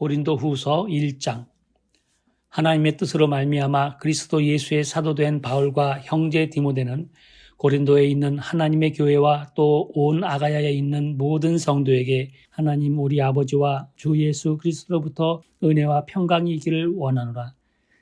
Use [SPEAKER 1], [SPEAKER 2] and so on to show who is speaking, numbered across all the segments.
[SPEAKER 1] 고린도후서 1장. 하나님의 뜻으로 말미암아 그리스도 예수의 사도된 바울과 형제 디모데는 고린도에 있는 하나님의 교회와 또 온 아가야에 있는 모든 성도에게 하나님 우리 아버지와 주 예수 그리스도로부터 은혜와 평강이 있기를 원하노라.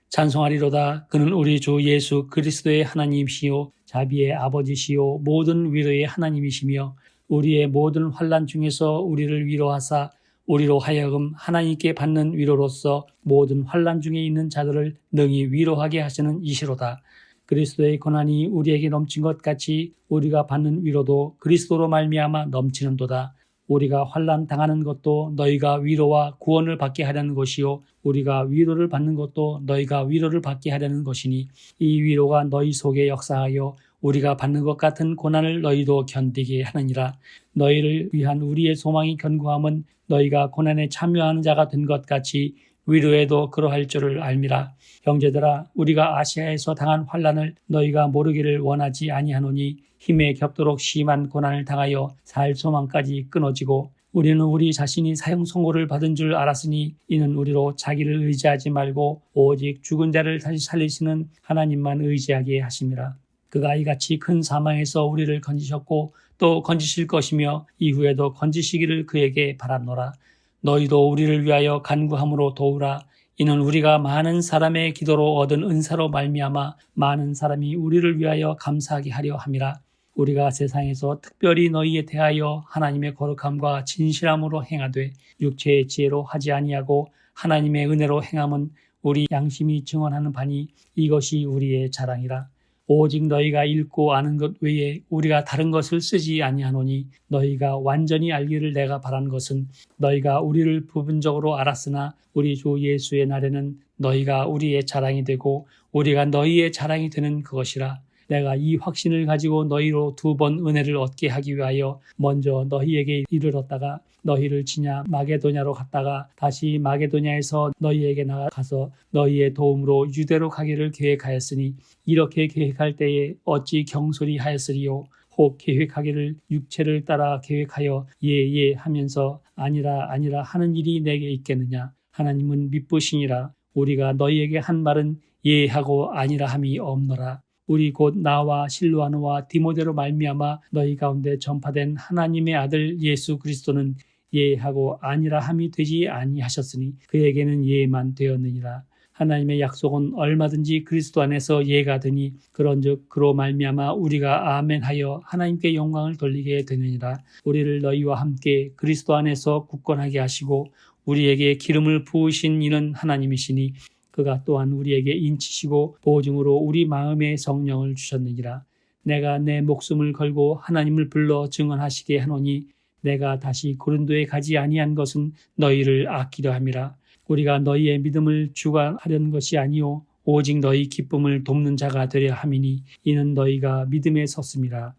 [SPEAKER 1] 찬송하리로다. 그는 우리 주 예수 그리스도의 하나님이시요 자비의 아버지시요 모든 위로의 하나님이시며 우리의 모든 환난 중에서 우리를 위로하사 우리로 하여금 하나님께 받는 위로로서 모든 환난 중에 있는 자들을 능히 위로하게 하시는 이시로다. 그리스도의 고난이 우리에게 넘친 것 같이 우리가 받는 위로도 그리스도로 말미암아 넘치는도다. 우리가 환난 당하는 것도 너희가 위로와 구원을 받게 하려는 것이요 우리가 위로를 받는 것도 너희가 위로를 받게 하려는 것이니 이 위로가 너희 속에 역사하여 우리가 받는 것 같은 고난을 너희도 견디게 하느니라. 너희를 위한 우리의 소망이 견고함은 너희가 고난에 참여하는 자가 된 것 같이 위로에도 그러할 줄을 알미라. 형제들아, 우리가 아시아에서 당한 환난을 너희가 모르기를 원하지 아니하노니 힘에 겹도록 심한 고난을 당하여 살 소망까지 끊어지고 우리는 우리 자신이 사형 선고를 받은 줄 알았으니 이는 우리로 자기를 의지하지 말고 오직 죽은 자를 다시 살리시는 하나님만 의지하게 하심이라. 그가 이같이 큰 사망에서 우리를 건지셨고 또 건지실 것이며 이후에도 건지시기를 그에게 바라노라. 너희도 우리를 위하여 간구함으로 도우라. 이는 우리가 많은 사람의 기도로 얻은 은사로 말미암아 많은 사람이 우리를 위하여 감사하게 하려 함이라. 우리가 세상에서 특별히 너희에 대하여 하나님의 거룩함과 진실함으로 행하되 육체의 지혜로 하지 아니하고 하나님의 은혜로 행함은 우리 양심이 증언하는 바니 이것이 우리의 자랑이라. 오직 너희가 읽고 아는 것 외에 우리가 다른 것을 쓰지 아니하노니 너희가 완전히 알기를 내가 바란 것은 너희가 우리를 부분적으로 알았으나 우리 주 예수의 날에는 너희가 우리의 자랑이 되고 우리가 너희의 자랑이 되는 그것이라. 내가 이 확신을 가지고 너희로 2번 은혜를 얻게 하기 위하여 먼저 너희에게 이르렀다가 너희를 지냐 마게도냐로 갔다가 다시 마게도냐에서 너희에게 나가서 너희의 도움으로 유대로 가기를 계획하였으니 이렇게 계획할 때에 어찌 경솔히 하였으리요. 혹 계획하기를 육체를 따라 계획하여 예 하면서 아니라 하는 일이 내게 있겠느냐. 하나님은 미쁘시니라. 우리가 너희에게 한 말은 예 하고 아니라 함이 없노라. 우리 곧 나와 실로아노와 디모데로 말미암아 너희 가운데 전파된 하나님의 아들 예수 그리스도는 예하고 아니라 함이 되지 아니하셨으니 그에게는 예만 되었느니라. 하나님의 약속은 얼마든지 그리스도 안에서 예가 되니 그런즉 그로 말미암아 우리가 아멘하여 하나님께 영광을 돌리게 되느니라. 우리를 너희와 함께 그리스도 안에서 굳건하게 하시고 우리에게 기름을 부으신 이는 하나님이시니 그가 또한 우리에게 인치시고 보증으로 우리 마음에 성령을 주셨느니라. 내가 내 목숨을 걸고 하나님을 불러 증언하시게 하노니 내가 다시 고린도에 가지 아니한 것은 너희를 아끼려 함이라. 우리가 너희의 믿음을 주관하려는 것이 아니요 오직 너희 기쁨을 돕는 자가 되려 함이니 이는 너희가 믿음에 섰음이라.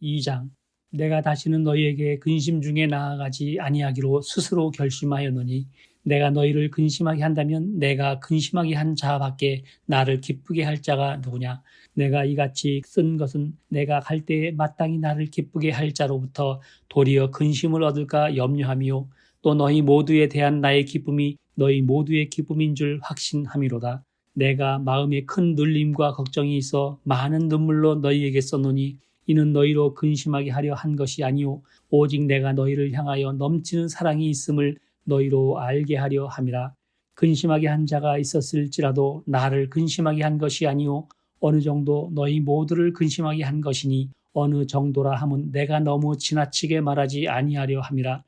[SPEAKER 1] 2장. 내가 다시는 너희에게 근심 중에 나아가지 아니하기로 스스로 결심하였노니 내가 너희를 근심하게 한다면 내가 근심하게 한 자밖에 나를 기쁘게 할 자가 누구냐. 내가 이같이 쓴 것은 내가 갈 때에 마땅히 나를 기쁘게 할 자로부터 도리어 근심을 얻을까 염려하미요 또 너희 모두에 대한 나의 기쁨이 너희 모두의 기쁨인 줄 확신함이로다. 내가 마음에 큰 눌림과 걱정이 있어 많은 눈물로 너희에게 썼노니 이는 너희로 근심하게 하려 한 것이 아니요 오직 내가 너희를 향하여 넘치는 사랑이 있음을 너희로 알게 하려 함이라. 근심하게 한 자가 있었을지라도 나를 근심하게 한 것이 아니요 어느 정도 너희 모두를 근심하게 한 것이니 어느 정도라 함은 내가 너무 지나치게 말하지 아니하려 함이라.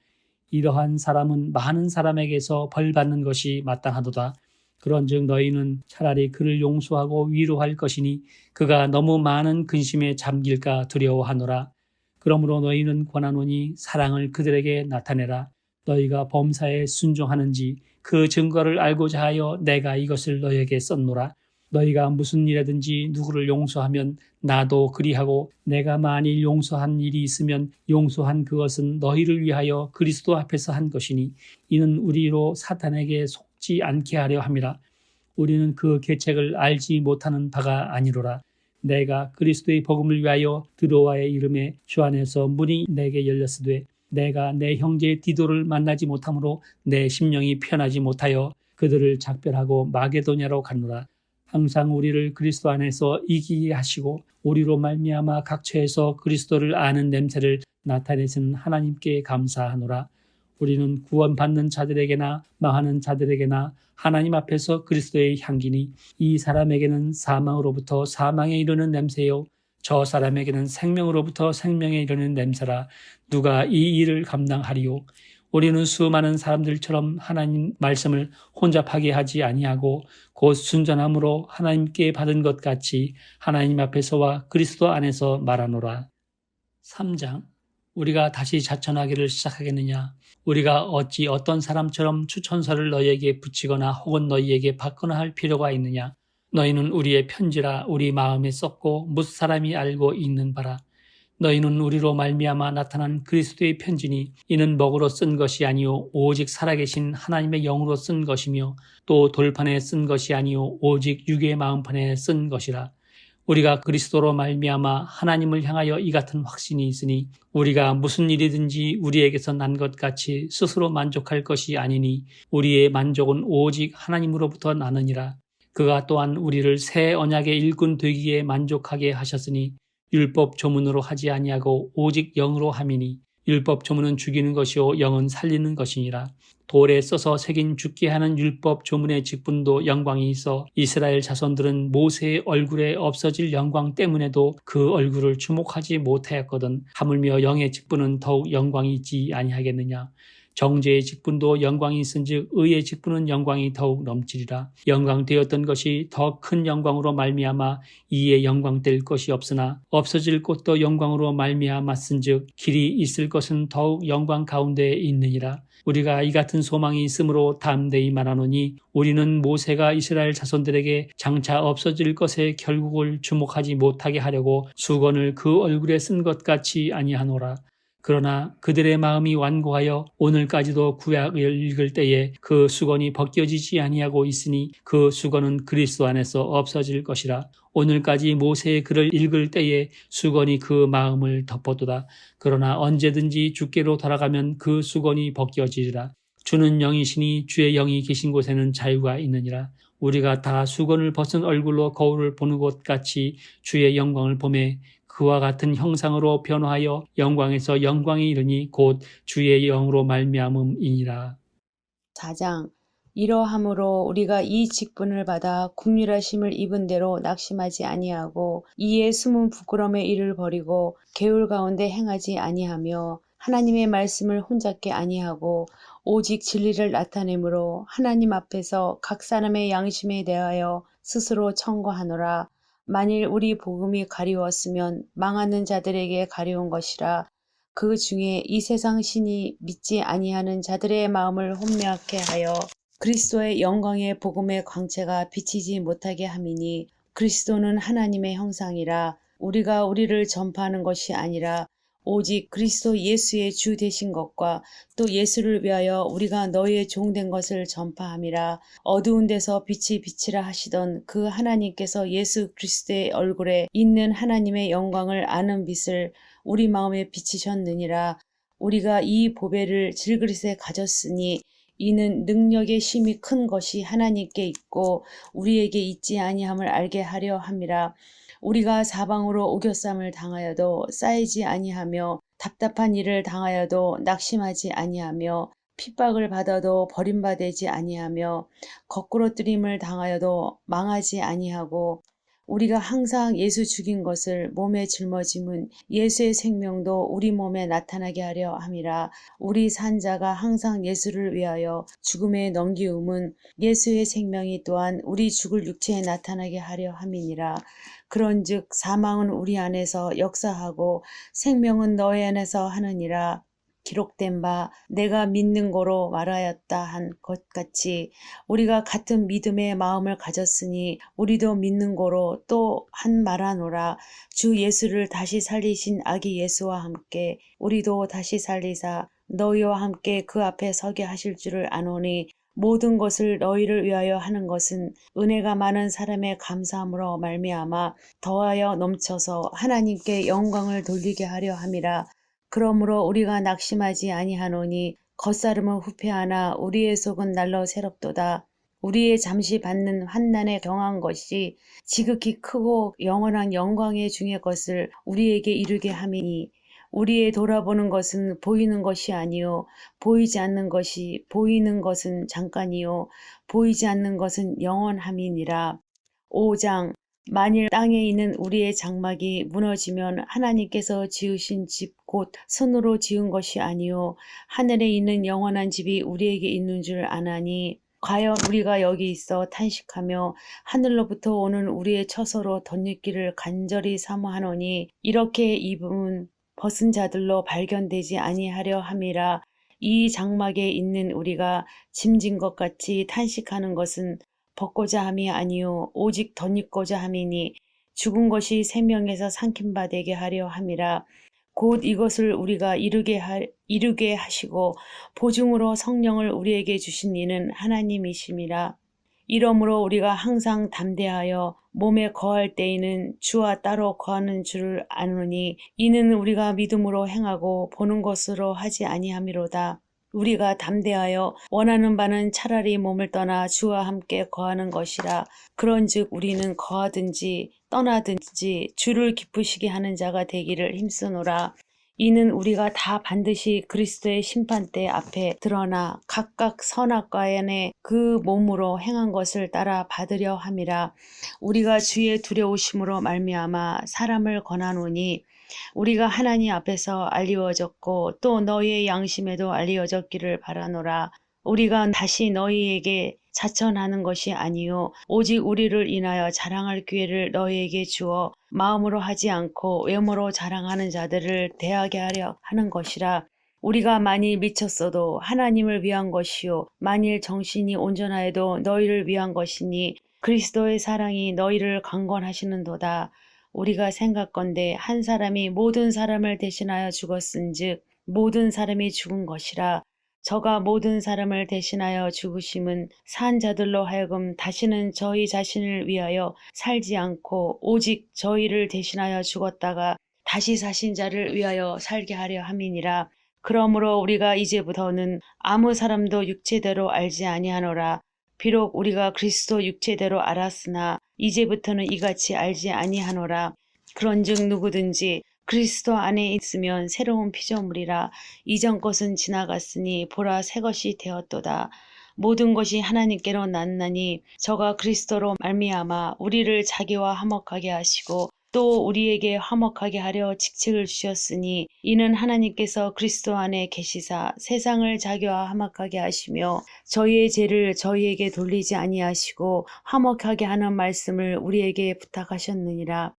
[SPEAKER 1] 이러한 사람은 많은 사람에게서 벌 받는 것이 마땅하도다. 그런즉 너희는 차라리 그를 용서하고 위로할 것이니 그가 너무 많은 근심에 잠길까 두려워하노라. 그러므로 너희는 권하노니 사랑을 그들에게 나타내라. 너희가 범사에 순종하는지 그 증거를 알고자 하여 내가 이것을 너희에게 썼노라. 너희가 무슨 일이든지 누구를 용서하면 나도 그리하고 내가 만일 용서한 일이 있으면 용서한 그것은 너희를 위하여 그리스도 앞에서 한 것이니 이는 우리로 사탄에게 속지 않게 하려 함이라. 우리는 그 계책을 알지 못하는 바가 아니로라. 내가 그리스도의 복음을 위하여 드로아의 이름에 주 안에서 문이 내게 열렸으되 내가 내 형제 디도를 만나지 못함으로 내 심령이 편하지 못하여 그들을 작별하고 마게도냐로 갔노라. 항상 우리를 그리스도 안에서 이기게 하시고 우리로 말미암아 각처에서 그리스도를 아는 냄새를 나타내시는 하나님께 감사하노라. 우리는 구원받는 자들에게나 망하는 자들에게나 하나님 앞에서 그리스도의 향기니 이 사람에게는 사망으로부터 사망에 이르는 냄새요 저 사람에게는 생명으로부터 생명에 이르는 냄새라. 누가 이 일을 감당하리요? 우리는 수많은 사람들처럼 하나님 말씀을 혼잡하게 하지 아니하고 곧 순전함으로 하나님께 받은 것 같이 하나님 앞에서와 그리스도 안에서 말하노라. 3장. 우리가 다시 자천하기를 시작하겠느냐? 우리가 어찌 어떤 사람처럼 추천서를 너희에게 붙이거나 혹은 너희에게 받거나 할 필요가 있느냐? 너희는 우리의 편지라 우리 마음에 썼고 무슨 사람이 알고 있는 바라. 너희는 우리로 말미암아 나타난 그리스도의 편지니 이는 먹으로 쓴 것이 아니요 오직 살아계신 하나님의 영으로 쓴 것이며 또 돌판에 쓴 것이 아니요 오직 육의 마음판에 쓴 것이라. 우리가 그리스도로 말미암아 하나님을 향하여 이 같은 확신이 있으니 우리가 무슨 일이든지 우리에게서 난 것 같이 스스로 만족할 것이 아니니 우리의 만족은 오직 하나님으로부터 나느니라. 그가 또한 우리를 새 언약의 일꾼 되기에 만족하게 하셨으니 율법 조문으로 하지 아니하고 오직 영으로 함이니 율법 조문은 죽이는 것이요 영은 살리는 것이니라. 돌에 써서 새긴 죽게 하는 율법 조문의 직분도 영광이 있어 이스라엘 자손들은 모세의 얼굴에 없어질 영광 때문에도 그 얼굴을 주목하지 못하였거든. 하물며 영의 직분은 더욱 영광이 있지 아니하겠느냐. 정죄의 직분도 영광이 있은즉 의의 직분은 영광이 더욱 넘치리라. 영광되었던 것이 더 큰 영광으로 말미암아 이에 영광될 것이 없으나 없어질 것도 영광으로 말미암았은즉 길이 있을 것은 더욱 영광 가운데 있느니라. 우리가 이 같은 소망이 있으므로 담대히 말하노니 우리는 모세가 이스라엘 자손들에게 장차 없어질 것에 결국을 주목하지 못하게 하려고 수건을 그 얼굴에 쓴 것 같이 아니하노라. 그러나 그들의 마음이 완고하여 오늘까지도 구약을 읽을 때에 그 수건이 벗겨지지 아니하고 있으니 그 수건은 그리스도 안에서 없어질 것이라. 오늘까지 모세의 글을 읽을 때에 수건이 그 마음을 덮었도다. 그러나 언제든지 주께로 돌아가면 그 수건이 벗겨지리라. 주는 영이시니 주의 영이 계신 곳에는 자유가 있느니라. 우리가 다 수건을 벗은 얼굴로 거울을 보는 것 같이 주의 영광을 보매 그와 같은 형상으로 변화하여 영광에서 영광에 이르니 곧 주의 영으로 말미암음이니라.
[SPEAKER 2] 4장. 이러함으로 우리가 이 직분을 받아 국률하심을 입은 대로 낙심하지 아니하고 이에 숨은 부끄러움의 일을 버리고 계율 가운데 행하지 아니하며 하나님의 말씀을 혼잡게 아니하고 오직 진리를 나타내므로 하나님 앞에서 각 사람의 양심에 대하여 스스로 청구하노라. 만일 우리 복음이 가리웠으면 망하는 자들에게 가리운 것이라. 그 중에 이 세상 신이 믿지 아니하는 자들의 마음을 혼미하게 하여 그리스도의 영광의 복음의 광채가 비치지 못하게 함이니 그리스도는 하나님의 형상이라. 우리가 우리를 전파하는 것이 아니라 오직 그리스도 예수의 주 되신 것과 또 예수를 위하여 우리가 너희의 종된 것을 전파함이라. 어두운 데서 빛이 비치라 하시던 그 하나님께서 예수 그리스도의 얼굴에 있는 하나님의 영광을 아는 빛을 우리 마음에 비치셨느니라. 우리가 이 보배를 질그릇에 가졌으니 이는 능력의 힘이 큰 것이 하나님께 있고 우리에게 있지 아니함을 알게 하려 함이라. 우리가 사방으로 오겨쌈을 당하여도 쌓이지 아니하며 답답한 일을 당하여도 낙심하지 아니하며 핍박을 받아도 버림받지 아니하며 거꾸로뜨림을 당하여도 망하지 아니하고 우리가 항상 예수 죽인 것을 몸에 짊어짐은 예수의 생명도 우리 몸에 나타나게 하려 함이라. 우리 산자가 항상 예수를 위하여 죽음에 넘기움은 예수의 생명이 또한 우리 죽을 육체에 나타나게 하려 함이니라. 그런즉 사망은 우리 안에서 역사하고 생명은 너희 안에서 하느니라. 기록된 바 내가 믿는 거로 말하였다 한 것 같이 우리가 같은 믿음의 마음을 가졌으니 우리도 믿는 거로 또 한 말하노라. 주 예수를 다시 살리신 아기 예수와 함께 우리도 다시 살리사 너희와 함께 그 앞에 서게 하실 줄을 아노니 모든 것을 너희를 위하여 하는 것은 은혜가 많은 사람의 감사함으로 말미암아 더하여 넘쳐서 하나님께 영광을 돌리게 하려 함이라. 그러므로 우리가 낙심하지 아니하노니 겉사람은 후패하나 우리의 속은 날로 새롭도다. 우리의 잠시 받는 환난에 경한 것이 지극히 크고 영원한 영광의 중의 것을 우리에게 이루게 함이니 우리의 돌아보는 것은 보이는 것이 아니요 보이지 않는 것이 보이는 것은 잠깐이요 보이지 않는 것은 영원함이니라. 5장 만일 땅에 있는 우리의 장막이 무너지면 하나님께서 지으신 집 곧 손으로 지은 것이 아니요 하늘에 있는 영원한 집이 우리에게 있는 줄 아나니 과연 우리가 여기 있어 탄식하며 하늘로부터 오는 우리의 처소로 덧입기를 간절히 사모하노니 이렇게 입은 벗은 자들로 발견되지 아니하려 함이라. 이 장막에 있는 우리가 짐진 것 같이 탄식하는 것은 벗고자 함이 아니요 오직 덧입고자 함이니 죽은 것이 생명에서 삼킴바 되게 하려 함이라. 곧 이것을 우리가 이루게 하시고 보증으로 성령을 우리에게 주신 이는 하나님이심이라. 이러므로 우리가 항상 담대하여 몸에 거할 때에는 주와 따로 거하는 줄을 아노니 이는 우리가 믿음으로 행하고 보는 것으로 하지 아니함이로다. 우리가 담대하여 원하는 바는 차라리 몸을 떠나 주와 함께 거하는 것이라. 그런즉 우리는 거하든지 떠나든지 주를 기쁘시게 하는 자가 되기를 힘쓰노라. 이는 우리가 다 반드시 그리스도의 심판대 앞에 드러나 각각 선악과에 그 몸으로 행한 것을 따라 받으려 함이라. 우리가 주의 두려우심으로 말미암아 사람을 권하노니 우리가 하나님 앞에서 알리워졌고 또 너희의 양심에도 알리워졌기를 바라노라. 우리가 다시 너희에게 자천하는 것이 아니요 오직 우리를 인하여 자랑할 기회를 너희에게 주어 마음으로 하지 않고 외모로 자랑하는 자들을 대하게 하려 하는 것이라. 우리가 만일 미쳤어도 하나님을 위한 것이요 만일 정신이 온전하여도 너희를 위한 것이니 그리스도의 사랑이 너희를 강권하시는도다. 우리가 생각건대 한 사람이 모든 사람을 대신하여 죽었은즉 모든 사람이 죽은 것이라. 저가 모든 사람을 대신하여 죽으심은 산 자들로 하여금 다시는 저희 자신을 위하여 살지 않고 오직 저희를 대신하여 죽었다가 다시 사신 자를 위하여 살게 하려 함이니라. 그러므로 우리가 이제부터는 아무 사람도 육체대로 알지 아니하노라. 비록 우리가 그리스도 육체대로 알았으나 이제부터는 이같이 알지 아니하노라. 그런즉 누구든지 그리스도 안에 있으면 새로운 피조물이라. 이전 것은 지나갔으니 보라 새 것이 되었도다. 모든 것이 하나님께로 났나니 저가 그리스도로 말미암아 우리를 자기와 화목하게 하시고 또 우리에게 화목하게 하려 직책을 주셨으니 이는 하나님께서 그리스도 안에 계시사 세상을 자기와 화목하게 하시며 저희의 죄를 저희에게 돌리지 아니하시고 화목하게 하는 말씀을 우리에게 부탁하셨느니라.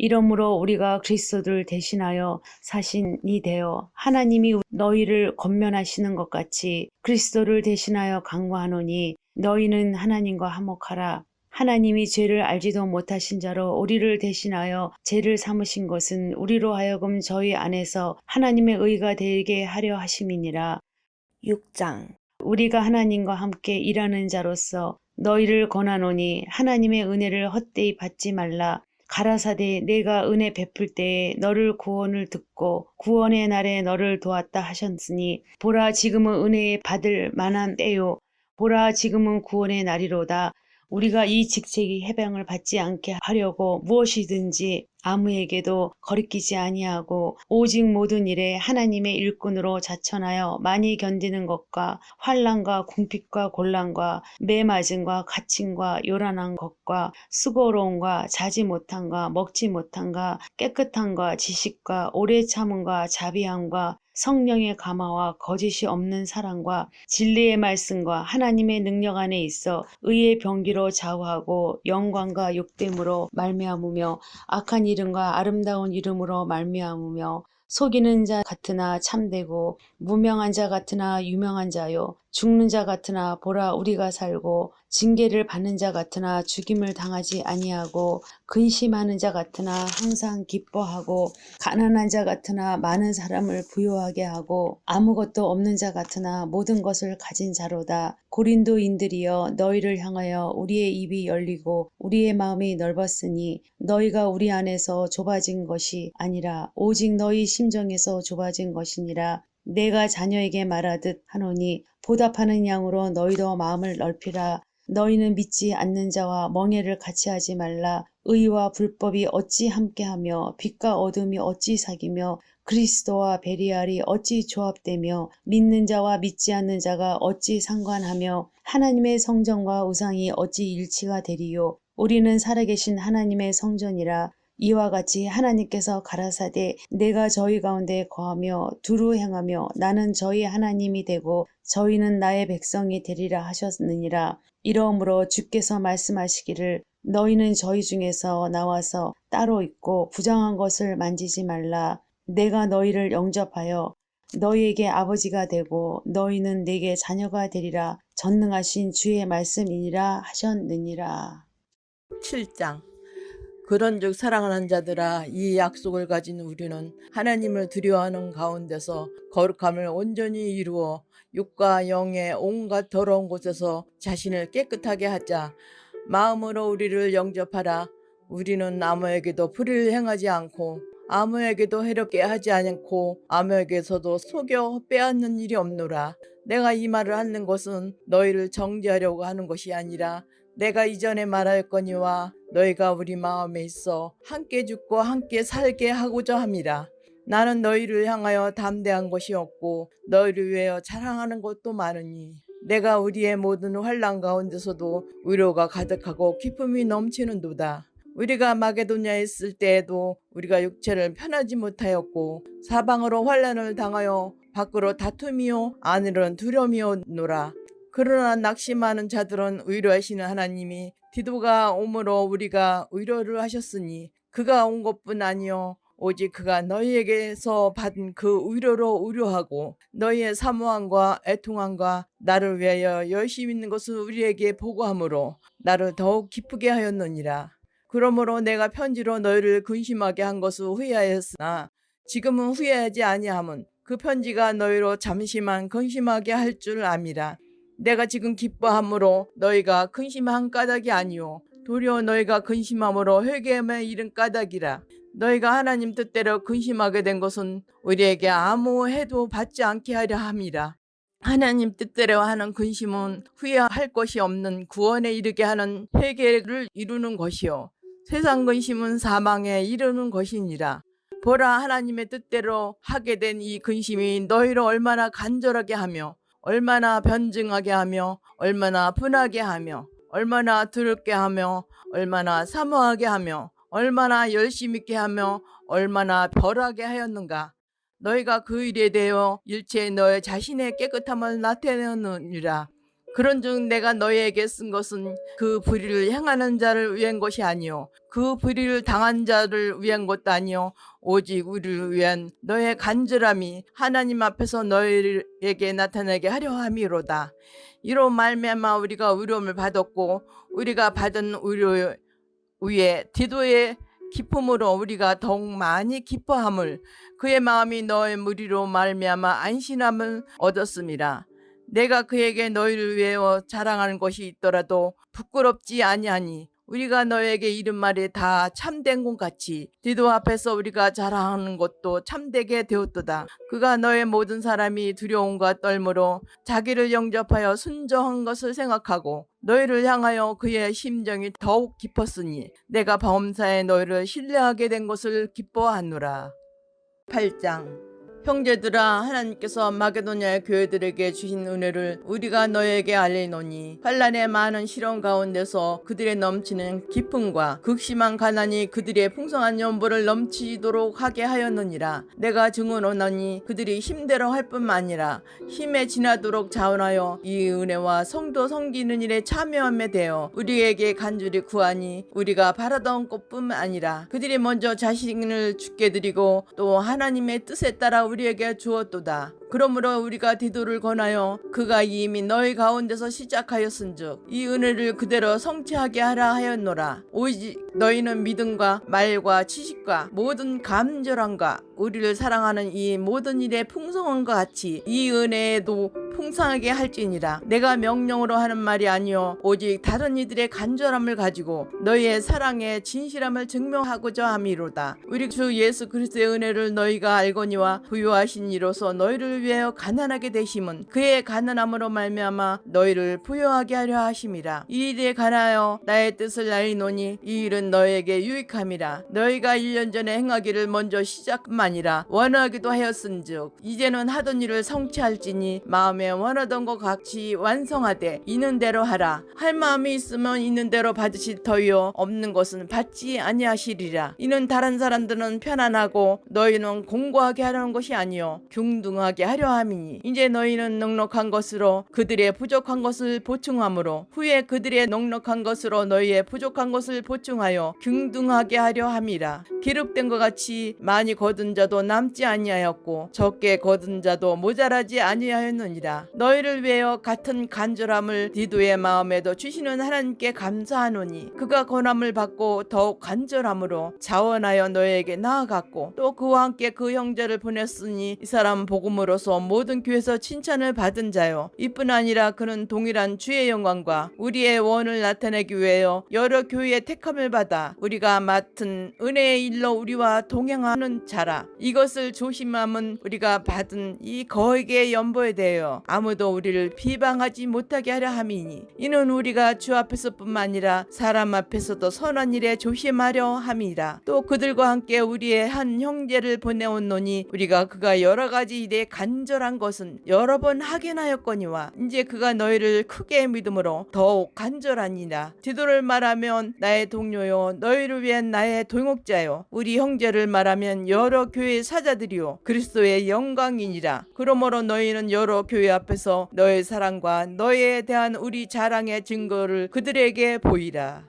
[SPEAKER 2] 이러므로 우리가 그리스도를 대신하여 사신이 되어 하나님이 너희를 권면하시는 것 같이 그리스도를 대신하여 간구하노니 너희는 하나님과 화목하라. 하나님이 죄를 알지도 못하신 자로 우리를 대신하여 죄를 삼으신 것은 우리로 하여금 저희 안에서 하나님의 의가 되게 하려 하심이니라. 6장 우리가 하나님과 함께 일하는 자로서 너희를 권하노니 하나님의 은혜를 헛되이 받지 말라. 가라사대 내가 은혜 베풀 때에 너를 구원을 듣고 구원의 날에 너를 도왔다 하셨으니 보라 지금은 은혜에 받을 만한 때요 보라 지금은 구원의 날이로다. 우리가 이 직책이 해방을 받지 않게 하려고 무엇이든지 아무에게도 거리끼지 아니하고 오직 모든 일에 하나님의 일꾼으로 자천하여 많이 견디는 것과 환난과 궁핍과 곤란과 매맞음과 갇힘과 요란한 것과 수고로움과 자지 못함과 먹지 못함과 깨끗함과 지식과 오래 참음과 자비함과 성령의 감화와 거짓이 없는 사랑과 진리의 말씀과 하나님의 능력 안에 있어 의의 병기로 좌우하고 영광과 욕됨으로 말미암으며 악한 이름과 아름다운 이름으로 말미암으며 속이는 자 같으나 참되고 무명한 자 같으나 유명한 자요 죽는 자 같으나 보라 우리가 살고 징계를 받는 자 같으나 죽임을 당하지 아니하고 근심하는 자 같으나 항상 기뻐하고 가난한 자 같으나 많은 사람을 부유하게 하고 아무것도 없는 자 같으나 모든 것을 가진 자로다. 고린도인들이여 너희를 향하여 우리의 입이 열리고 우리의 마음이 넓었으니 너희가 우리 안에서 좁아진 것이 아니라 오직 너희 심정에서 좁아진 것이니라. 내가 자녀에게 말하듯 하노니 보답하는 양으로 너희도 마음을 넓히라. 너희는 믿지 않는 자와 멍에를 같이 하지 말라. 의와 불법이 어찌 함께하며 빛과 어둠이 어찌 사귀며 그리스도와 베리알이 어찌 조합되며 믿는 자와 믿지 않는 자가 어찌 상관하며 하나님의 성전과 우상이 어찌 일치가 되리요. 우리는 살아계신 하나님의 성전이라. 이와 같이 하나님께서 가라사대 내가 저희 가운데 거하며 두루 행하며 나는 저희 하나님이 되고 저희는 나의 백성이 되리라 하셨느니라. 이러므로 주께서 말씀하시기를 너희는 저희 중에서 나와서 따로 있고 부정한 것을 만지지 말라. 내가 너희를 영접하여 너희에게 아버지가 되고 너희는 내게 자녀가 되리라. 전능하신 주의 말씀이니라 하셨느니라.
[SPEAKER 3] 7장. 그런즉 사랑하는 자들아, 이 약속을 가진 우리는 하나님을 두려워하는 가운데서 거룩함을 온전히 이루어 육과 영의 온갖 더러운 곳에서 자신을 깨끗하게 하자. 마음으로 우리를 영접하라. 우리는 아무에게도 불의를 행하지 않고 아무에게도 해롭게 하지 않고 아무에게서도 속여 빼앗는 일이 없노라. 내가 이 말을 하는 것은 너희를 정죄하려고 하는 것이 아니라 내가 이전에 말하였거니와 너희가 우리 마음에 있어 함께 죽고 함께 살게 하고자 함이라. 나는 너희를 향하여 담대한 것이 없고 너희를 위하여 자랑하는 것도 많으니 내가 우리의 모든 환난 가운데서도 위로가 가득하고 기쁨이 넘치는도다. 우리가 마게도냐에 있을 때에도 우리가 육체를 편하지 못하였고 사방으로 환난을 당하여 밖으로 다툼이요 안으로는 두려움이오노라. 그러나 낙심하는 자들은 위로하시는 하나님이 디도가 오므로 우리가 위로를 하셨으니 그가 온 것뿐 아니요 오직 그가 너희에게서 받은 그 위로로 위로하고 너희의 사모함과 애통함과 나를 위하여 열심히 있는 것을 우리에게 보고하므로 나를 더욱 기쁘게 하였느니라. 그러므로 내가 편지로 너희를 근심하게 한 것을 후회하였으나 지금은 후회하지 아니함은 그 편지가 너희로 잠시만 근심하게 할 줄 암이라. 내가 지금 기뻐함으로 너희가 근심한 까닭이 아니오 도리어 너희가 근심함으로 회개함에 이른 까닭이라. 너희가 하나님 뜻대로 근심하게 된 것은 우리에게 아무 해도 받지 않게 하려 함이라. 하나님 뜻대로 하는 근심은 후회할 것이 없는 구원에 이르게 하는 회개를 이루는 것이요 세상 근심은 사망에 이르는 것이니라. 보라, 하나님의 뜻대로 하게 된 이 근심이 너희를 얼마나 간절하게 하며 얼마나 변증하게 하며 얼마나 분하게 하며 얼마나 두렵게 하며 얼마나 사모하게 하며 얼마나 열심 있게 하며 얼마나 벌하게 하였는가. 너희가 그 일에 대하여 일체의 너의 자신의 깨끗함을 나타내느니라. 그런즉 내가 너희에게 쓴 것은 그 불의를 행하는 자를 위한 것이 아니요 그 불의를 당한 자를 위한 것도 아니요 오직 우리를 위한 너의 간절함이 하나님 앞에서 너희에게 나타나게 하려 함이로다. 이로 말미암아 우리가 위로움을 받았고 우리가 받은 위로 위에 디도의 기쁨으로 우리가 더욱 많이 기뻐함을 그의 마음이 너의 무리로 말미암아 안심함을 얻었음이라. 내가 그에게 너희를 위하여 자랑하는 것이 있더라도 부끄럽지 아니하니 우리가 너에게 이른 말이 다 참된 것 같이 디도 앞에서 우리가 자랑하는 것도 참되게 되었도다. 그가 너의 모든 사람이 두려움과 떨므로 자기를 영접하여 순종한 것을 생각하고 너희를 향하여 그의 심정이 더욱 깊었으니 내가 범사에 너희를 신뢰하게 된 것을 기뻐하노라. 8장. 형제들아, 하나님께서 마게도냐의 교회들에게 주신 은혜를 우리가 너에게 알리노니 환난의 많은 시련 가운데서 그들의 넘치는 기쁨과 극심한 가난이 그들의 풍성한 연보를 넘치도록 하게 하였느니라. 내가 증언하노니 그들이 힘대로 할 뿐만 아니라 힘에 지나도록 자원하여 이 은혜와 성도 섬기는 일에 참여함에 대하여 우리에게 간절히 구하니 우리가 바라던 것뿐만 아니라 그들이 먼저 자신을 주께 드리고 또 하나님의 뜻에 따라 우리에게 주었도다. 그러므로 우리가 디도를 권하여 그가 이미 너희 가운데서 시작하였은즉 이 은혜를 그대로 성취하게 하라 하였노라. 오직 너희는 믿음과 말과 지식과 모든 감절함과 우리를 사랑하는 이 모든 일에 풍성함과 같이 이 은혜에도 풍성하게 할지니라. 내가 명령으로 하는 말이 아니요 오직 다른 이들의 간절함을 가지고 너희의 사랑의 진실함을 증명하고자 함이로다. 우리 주 예수 그리스도의 은혜를 너희가 알거니와 부요하신 이로서 너희를 위하여 가난하게 되심은 그의 가난함으로 말미암아 너희를 부요하게 하려 하심이라. 이 일에 관하여 나의 뜻을 알리노니 이 일은 너희에게 유익함이라. 너희가 1년 전에 행하기를 먼저 시작만이라 원하기도 하였은즉 이제는 하던 일을 성취할지니 마음에 원하던 것 같이 완성하되 있는 대로 하라. 할 마음이 있으면 있는 대로 받으실 터이요 없는 것은 받지 아니하시리라. 이는 다른 사람들은 편안하고 너희는 공고하게 하려는 것이 아니요 균등하게 하려 함이니 이제 너희는 넉넉한 것으로 그들의 부족한 것을 보충함으로 후에 그들의 넉넉한 것으로 너희의 부족한 것을 보충하여 균등하게 하려 함이라. 기록된 것 같이 많이 거둔 자도 남지 아니하였고 적게 거둔 자도 모자라지 아니하였느니라. 너희를 위하여 같은 간절함을 디도의 마음에도 주시는 하나님께 감사하노니 그가 권함을 받고 더욱 간절함으로 자원하여 너희에게 나아갔고 또 그와 함께 그 형제를 보냈으니 이 사람 복음으로서 모든 교회에서 칭찬을 받은 자요 이뿐 아니라 그는 동일한 주의 영광과 우리의 원을 나타내기 위하여 여러 교회의 택함을 받아 우리가 맡은 은혜의 일로 우리와 동행하는 자라. 이것을 조심함은 우리가 받은 이 거액의 연보에 대하여 아무도 우리를 비방하지 못하게 하려 함이니 이는 우리가 주 앞에서뿐만 아니라 사람 앞에서도 선한 일에 조심하려 함이라. 또 그들과 함께 우리의 한 형제를 보내온노니 우리가 그가 여러 가지 일에 간절한 것은 여러 번 확인하였거니와 이제 그가 너희를 크게 믿음으로 더욱 간절하니라. 디도를 말하면 나의 동료요 너희를 위한 나의 동역자요 우리 형제를 말하면 여러 교회의 사자들이요 그리스도의 영광이니라. 그러므로 너희는 여러 교회 앞에서 너의 사랑과 너에 대한 우리 자랑의 증거를 그들에게 보이라.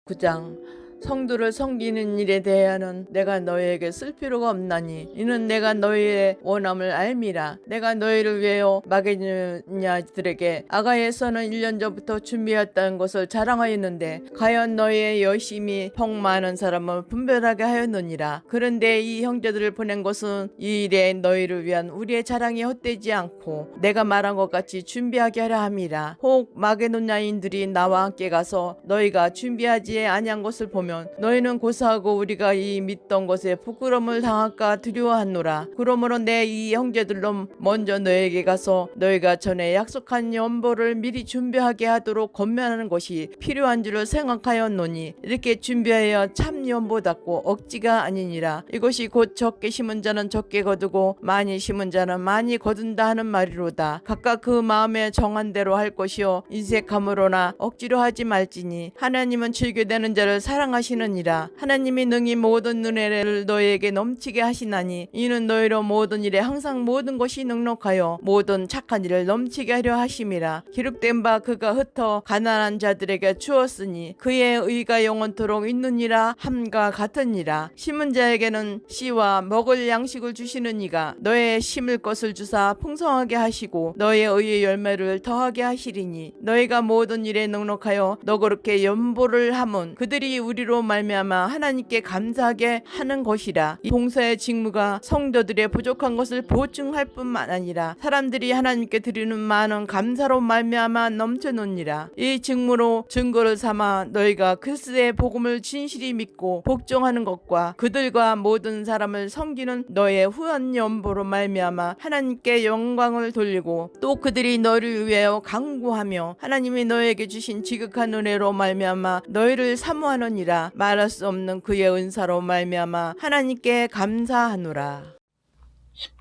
[SPEAKER 3] 9장 성도를 섬기는 일에 대하여는 내가 너희에게 쓸 필요가 없나니 이는 내가 너희의 원함을 알미라. 내가 너희를 위하여 마게도냐들에게 아가야에서는 1년 전부터 준비했다는 것을 자랑하였는데 과연 너희의 열심히 복 많은 사람을 분별하게 하였느니라. 그런데 이 형제들을 보낸 것은 이 일에 너희를 위한 우리의 자랑이 헛되지 않고 내가 말한 것 같이 준비하게 하려 함이라. 혹 마게도냐인들이 나와 함께 가서 너희가 준비하지 아니한 것을 보면 너희는 고사하고 우리가 이 믿던 것에 부끄러움을 당할까 두려워하노라. 그러므로 내 이 형제들로 먼저 너에게 가서 너희가 전에 약속한 연보를 미리 준비하게 하도록 권면하는 것이 필요한 줄을 생각하였노니 이렇게 준비하여 참 연보답고 억지가 아니니라. 이것이 곧 적게 심은 자는 적게 거두고 많이 심은 자는 많이 거둔다 하는 말이로다. 각각 그 마음에 정한 대로 할 것이요 인색함으로나 억지로 하지 말지니 하나님은 즐겨되는 자를 사랑하시느니라. 하나님이 능히 모든 은혜를 너희에게 넘치게 하시나니 이는 너희로 모든 일에 항상 모든 것이 넉넉하여 모든 착한 일을 넘치게 하려 하심이라. 기록된 바 그가 흩어 가난한 자들에게 주었으니 그의 의가 영원토록 있느니라 함과 같으니라. 심은 자에게는 씨와 먹을 양식을 주시는 이가 너의 심을 것을 주사 풍성하게 하시고 너의 의의 열매를 더하게 하시리니 너희가 모든 일에 넉넉하여 너그럽게 연보를 함은 그들이 우리로 말미암아 하나님께 감사하게 하는 것이라. 이 봉사의 직무가 성도들의 부족한 것을 보충할 뿐만 아니라 사람들이 하나님께 드리는 많은 감사로 말미암아 넘쳐놓니라. 이 직무로 증거를 삼아 너희가 그리스도의 복음을 진실히 믿고 복종하는 것과 그들과 모든 사람을 섬기는 너의 후한 연보로 말미암아 하나님께 영광을 돌리고 또 그들이 너를 위하여 간구하며 하나님이 너에게 주신 지극한 은혜로 말미암아 너희를 사모하느니라. 말할 수 없는 그의 은사로 말미암아 하나님께 감사하노라.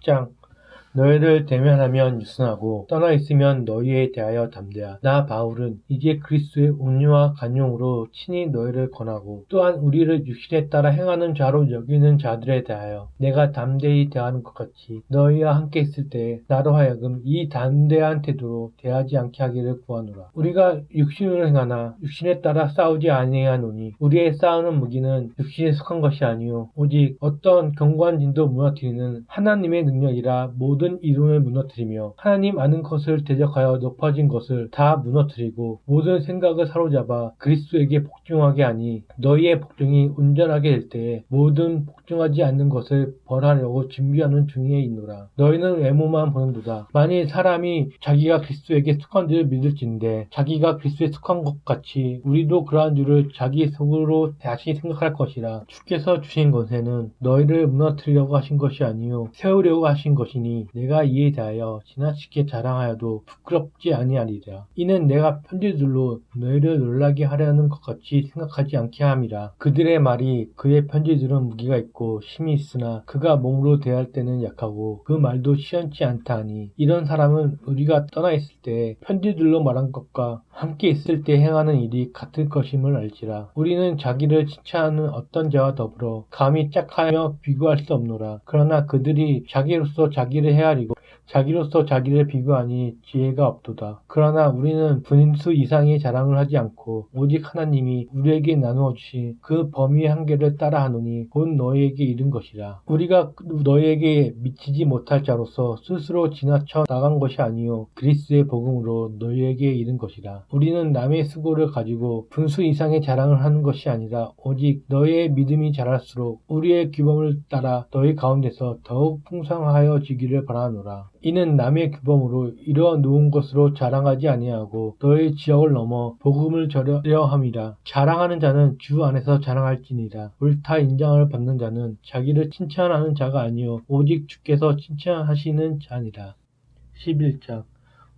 [SPEAKER 4] 10장 너희를 대면하면 유순하고 떠나 있으면 너희에 대하여 담대하. 나 바울은 이제 그리스도의 온유와 간용으로 친히 너희를 권하고 또한 우리를 육신에 따라 행하는 자로 여기는 자들에 대하여 내가 담대히 대하는 것 같이 너희와 함께 있을 때 나로 하여금 이 담대한 태도로 대하지 않게 하기를 구하노라. 우리가 육신으로 행하나 육신에 따라 싸우지 아니하노니 우리의 싸우는 무기는 육신에 속한 것이 아니요 오직 어떤 견고한 진도 무너뜨리는 하나님의 능력이라. 모든 이론을 무너뜨리며 하나님 아는 것을 대적하여 높아진 것을 다 무너뜨리고 모든 생각을 사로잡아 그리스도에게 복종하게 하니 너희의 복종이 온전하게 될 때에 모든 복종하지 않는 것을 벌하려고 준비하는 중에 있노라. 너희는 외모만 보는도다. 만일 사람이 자기가 그리스도에게 속한 줄을 믿을진대 자기가 그리스도에 속한 것 같이 우리도 그러한 줄을 자기 속으로 다시 생각할 것이라. 주께서 주신 권세는 너희를 무너뜨리려고 하신 것이 아니요 세우려고 하신 것이니 내가 이에 대하여 지나치게 자랑하여도 부끄럽지 아니하리라. 이는 내가 편지들로 너희를 놀라게 하려는 것 같이 생각하지 않게 함이라. 그들의 말이 그의 편지들은 무기가 있고 힘이 있으나 그가 몸으로 대할 때는 약하고 그 말도 시원치 않다 하니 이런 사람은 우리가 떠나 있을 때 편지들로 말한 것과 함께 있을 때 행하는 일이 같을 것임을 알지라. 우리는 자기를 칭찬하는 어떤 자와 더불어 감히 짝하며 비교할 수 없노라. 그러나 그들이 자기로서 자기를 헤아리고 자기로서 자기를 비교하니 지혜가 없도다. 그러나 우리는 분수 이상의 자랑을 하지 않고 오직 하나님이 우리에게 나누어 주신 그 범위의 한계를 따라 하노니 곧 너희에게 이른 것이라. 우리가 너희에게 미치지 못할 자로서 스스로 지나쳐 나간 것이 아니요 그리스도의 복음으로 너희에게 이른 것이라. 우리는 남의 수고를 가지고 분수 이상의 자랑을 하는 것이 아니라 오직 너희의 믿음이 자랄수록 우리의 규범을 따라 너희 가운데서 더욱 풍성하여지기를 바라노라. 이는 남의 규범으로 이루어 놓은 것으로 자랑하지 아니하고 너희 지역을 넘어 복음을 전하려 함이라. 자랑하는 자는 주 안에서 자랑할지니라. 옳다 인정을 받는 자는 자기를 칭찬하는 자가 아니요 오직 주께서 칭찬하시는 자니라. 11장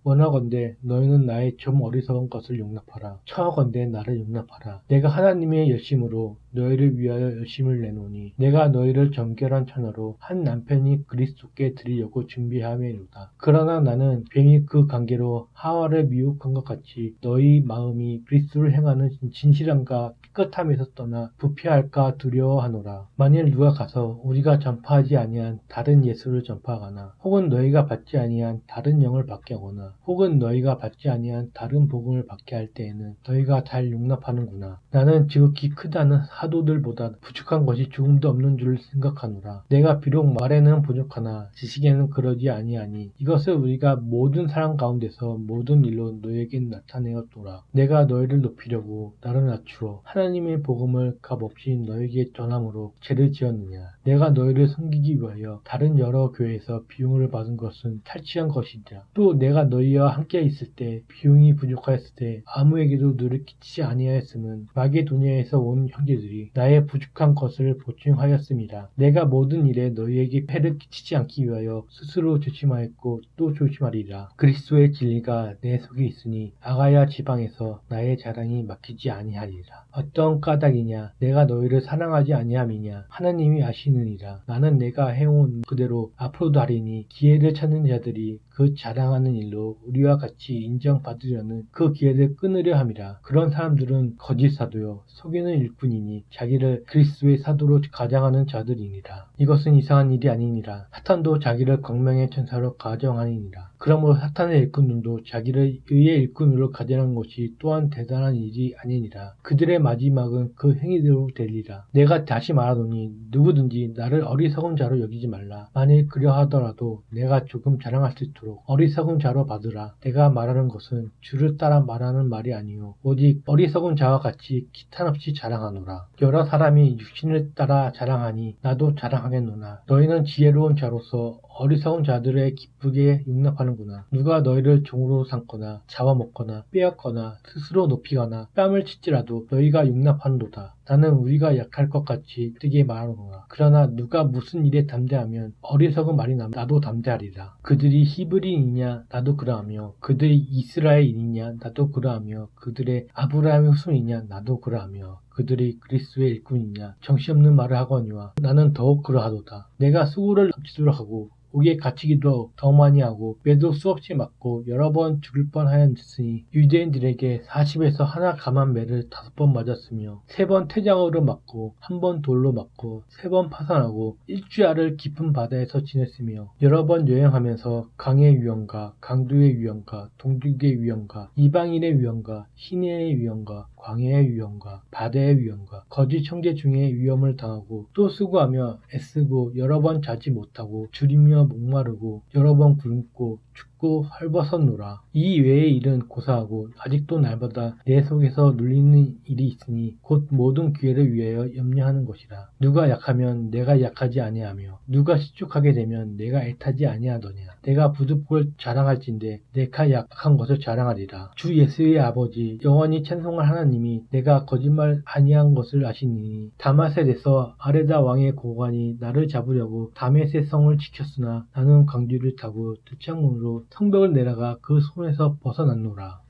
[SPEAKER 4] 원하건대 너희는 나의 좀 어리석은 것을 용납하라. 청하건대 나를 용납하라. 내가 하나님의 열심으로 너희를 위하여 열심을 내노니 내가 너희를 정결한 처녀로 한 남편이 그리스도께 드리려고 준비함이로다. 그러나 나는 뱀이 그 관계로 하와를 미혹한 것 같이 너희 마음이 그리스도를 행하는 진실함과 깨끗함에서 떠나 부패할까 두려워하노라. 만일 누가 가서 우리가 전파하지 아니한 다른 예수를 전파하거나 혹은 너희가 받지 아니한 다른 영을 받게 하거나 혹은 너희가 받지 아니한 다른 복음을 받게 할 때에는 너희가 잘 용납하는구나. 나는 지극히 크다는 사도들보다 부족한 것이 조금도 없는 줄 생각하노라. 내가 비록 말에는 부족하나 지식에는 그러지 아니하니 이것을 우리가 모든 사람 가운데서 모든 일로 너희에게 나타내었노라. 내가 너희를 높이려고 나를 낮추어 하나님의 복음을 값없이 너희에게 전함으로 죄를 지었느냐. 내가 너희를 섬기기 위하여 다른 여러 교회에서 비용을 받은 것은 탈취한 것이다. 또 내가 너희와 함께 있을 때 비용이 부족하였을 때 아무에게도 누를 끼치지 아니하였음은 마게도니아에서 온 형제들이 나의 부족한 것을 보충하였습니다. 내가 모든 일에 너희에게 폐를 끼치지 않기 위하여 스스로 조심하였고 또 조심하리라. 그리스도의 진리가 내 속에 있으니 아가야 지방에서 나의 자랑이 막히지 아니하리라. 어떤 까닭이냐 내가 너희를 사랑하지 아니함이냐 하나님이 아시느니라. 나는 내가 해온 그대로 앞으로도 하리니 기회를 찾는 자들이 그 자랑하는 일로 우리와 같이 인정받으려는 그 기회를 끊으려 함이라. 그런 사람들은 거짓 사도요 속이는 일꾼이니 자기를 그리스도의 사도로 가장하는 자들이니라. 이것은 이상한 일이 아니니라. 사탄도 자기를 광명의 천사로 가정하니라. 그러므로 사탄의 일꾼들도 자기를 의의 일꾼으로 가정한 것이 또한 대단한 일이 아니니라. 그들의 마지막은 그 행위대로 되리라. 내가 다시 말하노니 누구든지 나를 어리석은 자로 여기지 말라. 만일 그려하더라도 내가 조금 자랑할 수 있도록 어리석은 자로 받으라. 내가 말하는 것은 주를 따라 말하는 말이 아니요 오직 어리석은 자와 같이 기탄없이 자랑하노라. 여러 사람이 육신을 따라 자랑하니 나도 자랑하겠노나 너희는 지혜로운 자로서 어리석은 자들의 기쁘게 용납하는구나. 누가 너희를 종으로 삼거나 잡아먹거나 빼앗거나 스스로 높이거나 뺨을 칠지라도 너희가 용납하는도다. 나는 우리가 약할 것 같이 뜨게 말하노라. 그러나 누가 무슨 일에 담대하면 어리석은 말이 나도 담대하리라. 그들이 히브리인이냐 나도 그러하며 그들이 이스라엘인이냐 나도 그러하며 그들의 아브라함의 후손이냐 나도 그러하며 그들이 그리스도의 일꾼이냐 정신없는 말을 하거니와 나는 더욱 그러하도다. 내가 수고를 넘치도록 하고 옥에 갇히기도 더 많이 하고 매도 수없이 맞고 여러 번 죽을 뻔하였으니 유대인들에게 40에서 하나 감한 매를 5번 맞았으며 3번 퇴장으로 맞고 1번 돌로 맞고 3번 파산하고 일주야를 깊은 바다에서 지냈으며 여러 번 여행하면서 강의 위험과 강도의 위험과 동족의 위험과 이방인의 위험과 신의 위험과 광야의 위험과 바다의 위험과 거짓 형제 중에 위험을 당하고 또 수고하며 애쓰고 여러 번 자지 못하고 줄이며 목마르고 여러 번 굶고 춥고 헐벗었노라. 이 외의 일은 고사하고 아직도 날마다 내 속에서 눌리는 일이 있으니 곧 모든 기회를 위하여 염려하는 것이라. 누가 약하면 내가 약하지 아니하며 누가 실족하게 되면 내가 애타지 아니하더냐. 내가 부득불 자랑할진대 내가 약한 것을 자랑하리라. 주 예수의 아버지 영원히 찬송할 하나님이 내가 거짓말 아니한 것을 아시니 다마섹에서 아레다 왕의 고관이 나를 잡으려고 다메섹 성을 지켰으나 나는 광주를 타고 두창문으로 성벽을 내려가 그 손에서 벗어났노라.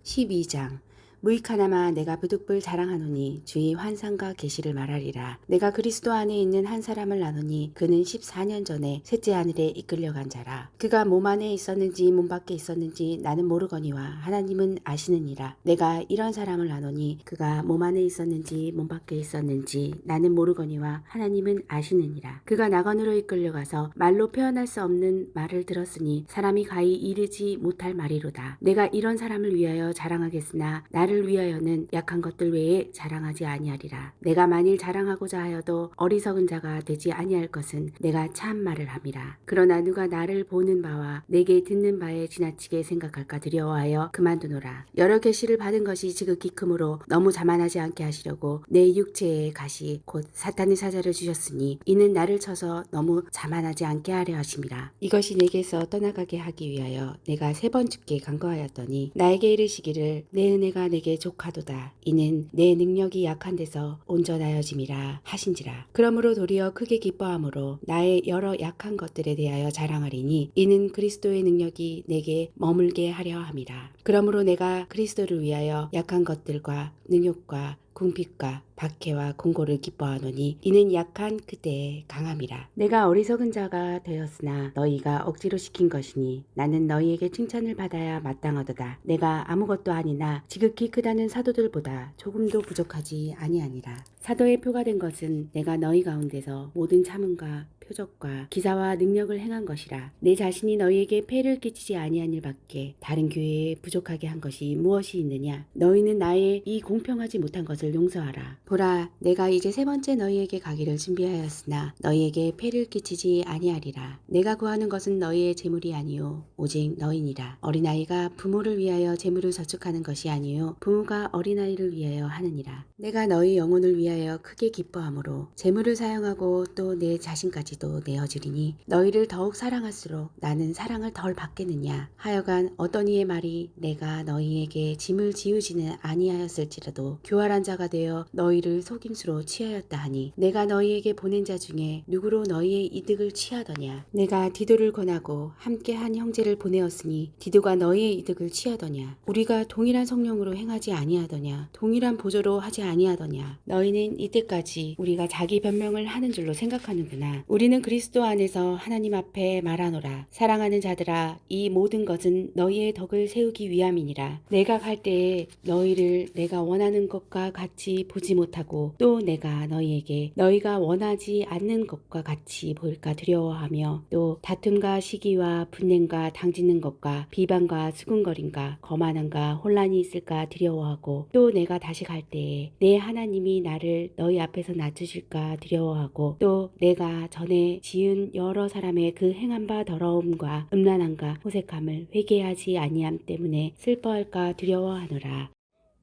[SPEAKER 5] 12장 무익하나마 내가 부득불 자랑하노니 주의 환상과 계시를 말하리라. 내가 그리스도 안에 있는 한 사람을 나누니 그는 14년 전에 셋째 하늘에 이끌려간 자라. 그가 몸 안에 있었는지 몸 밖에 있었는지 나는 모르거니와 하나님은 아시느니라. 내가 이런 사람을 나누니 그가 몸 안에 있었는지 몸 밖에 있었는지 나는 모르거니와 하나님은 아시느니라. 그가 낙원으로 이끌려가서 말로 표현할 수 없는 말을 들었으니 사람이 가히 이르지 못할 말이로다. 내가 이런 사람을 위하여 자랑하겠으나 나를 위하여는 약한 것들 외에 자랑하지 아니하리라. 내가 만일 자랑하고자 하여도 어리석은 자가 되지 아니할 것은 내가 참 말을 함이라. 그러나 누가 나를 보는 바와 내게 듣는 바에 지나치게 생각할까 두려워하여 그만두노라. 여러 계시를 받은 것이 지극히 크므로 너무 자만하지 않게 하시려고 내 육체에 가시 곧 사탄의 사자를 주셨으니 이는 나를 쳐서 너무 자만하지 않게 하려 하심이라. 이것이 내게서 떠나가게 하기 위하여 내가 3번 주께 간구하였더니 나에게 이르시기를 내 은혜가 내게 족하도다. 이는 내 능력이 약한 데서 온전하여짐이라 하신지라. 그러므로 도리어 크게 기뻐함으로 나의 여러 약한 것들에 대하여 자랑하리니 이는 그리스도의 능력이 내게 머물게 하려 함이라. 그러므로 내가 그리스도를 위하여 약한 것들과 능욕과 궁핍과 박해와 공고를 기뻐하노니 이는 약한 그때의 강함이라. 내가 어리석은 자가 되었으나 너희가 억지로 시킨 것이니 나는 너희에게 칭찬을 받아야 마땅하도다. 내가 아무것도 아니나 지극히 크다는 사도들보다 조금도 부족하지 아니하니라. 사도의 표가 된 것은 내가 너희 가운데서 모든 참음과 표적과 기사와 능력을 행한 것이라. 내 자신이 너희에게 폐를 끼치지 아니한 일밖에 다른 교회에 부족하게 한 것이 무엇이 있느냐. 너희는 나의 이 공평하지 못한 것을 용서하라. 보라, 내가 이제 3번째 너희에게 가기를 준비하였으나 너희에게 폐를 끼치지 아니하리라. 내가 구하는 것은 너희의 재물이 아니요 오직 너희니라. 어린아이가 부모를 위하여 재물을 저축하는 것이 아니요 부모가 어린아이를 위하여 하느니라. 내가 너희 영혼을 위하여 크게 기뻐하므로 재물을 사용하고 또 내 자신까지도 내어주리니 너희를 더욱 사랑할수록 나는 사랑을 덜 받겠느냐. 하여간 어떤 이의 말이 내가 너희에게 짐을 지우지는 아니하였을지라도 교활한 자가 되어 너희를 속임수로 취하였다 하니 내가 너희에게 보낸 자 중에 누구로 너희의 이득을 취하더냐. 내가 디도를 권하고 함께한 형제를 보내었으니 디도가 너희의 이득을 취하더냐. 우리가 동일한 성령으로 행하지 아니하더냐. 동일한 보조로 하지 아니하더냐. 너희는 이때까지 우리가 자기 변명을 하는 줄로 생각하는구나. 우리는 그리스도 안에서 하나님 앞에 말하노라. 사랑하는 자들아, 이 모든 것은 너희의 덕을 세우기 위함이니라. 내가 갈 때에 너희를 내가 원하는 것과 같이 보지 못하고 또 내가 너희에게 너희가 원하지 않는 것과 같이 보일까 두려워하며 또 다툼과 시기와 분냄과 당짓는 것과 비방과 수군거림과 거만함과 혼란이 있을까 두려워하고 또 내가 다시 갈 때에 내 하나님이 나를 너희 앞에서 낮추실까 두려워하고 또 내가 전에 지은 여러 사람의 그 행한 바 더러움과 음란함과 호색함을 회개하지 아니함 때문에 슬퍼할까 두려워하노라.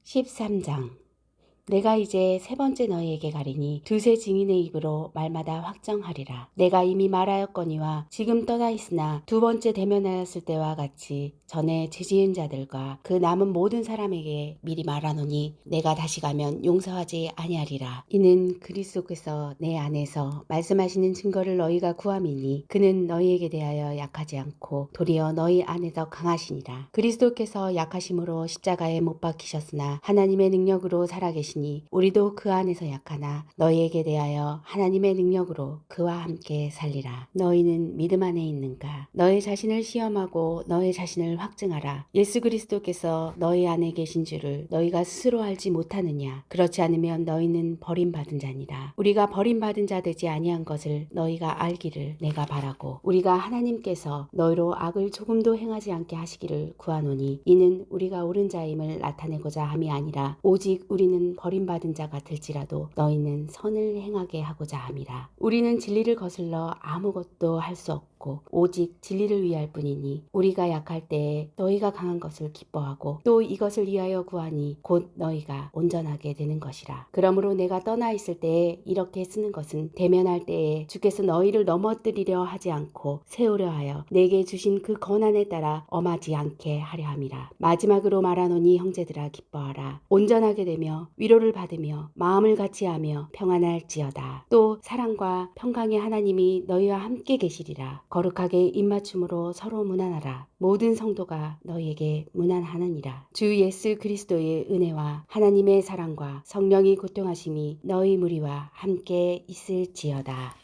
[SPEAKER 5] 13장 내가 이제 3번째 너희에게 가리니 두세 증인의 입으로 말마다 확정하리라. 내가 이미 말하였거니와 지금 떠나 있으나 2번째 대면하였을 때와 같이 전에 죄지은 자들과 그 남은 모든 사람에게 미리 말하노니 내가 다시 가면 용서하지 아니하리라. 이는 그리스도께서 내 안에서 말씀하시는 증거를 너희가 구함이니 그는 너희에게 대하여 약하지 않고 도리어 너희 안에서 강하시니라. 그리스도께서 약하심으로 십자가에 못 박히셨으나 하나님의 능력으로 살아계시니 약하시니 우리도 그 안에서 약하나 너희에게 대하여 하나님의 능력으로 그와 함께 살리라. 너희는 믿음 안에 있는가? 너희 자신을 시험하고 너희 자신을 확증하라. 예수 그리스도께서 너희 안에 계신 줄을 너희가 스스로 알지 못하느냐? 그렇지 않으면 너희는 버림받은 자니라. 우리가 버림받은 자 되지 아니한 것을 너희가 알기를 내가 바라고 우리가 하나님께서 너희로 악을 조금도 행하지 않게 하시기를 구하노니 이는 우리가 옳은 자임을 나타내고자 함이 아니라 오직 우리는 버림받은 자 같을지라도 너희는 선을 행하게 하고자 함이라. 우리는 진리를 거슬러 아무것도 할 수 없고 오직 진리를 위할 뿐이니 우리가 약할 때에 너희가 강한 것을 기뻐하고 또 이것을 위하여 구하니 곧 너희가 온전하게 되는 것이라. 그러므로 내가 떠나 있을 때에 이렇게 쓰는 것은 대면할 때에 주께서 너희를 넘어뜨리려 하지 않고 세우려 하여 내게 주신 그 권한에 따라 엄하지 않게 하려 함이라. 마지막으로 말하노니 형제들아 기뻐하라. 온전하게 되며 위로를 받으며 마음을 같이하며 평안할지어다. 또 사랑과 평강의 하나님이 너희와 함께 계시리라. 거룩하게 입맞춤으로 서로 문안하라. 모든 성도가 너희에게 문안하느니라. 주 예수 그리스도의 은혜와 하나님의 사랑과 성령이 고통하심이 너희 무리와 함께 있을지어다.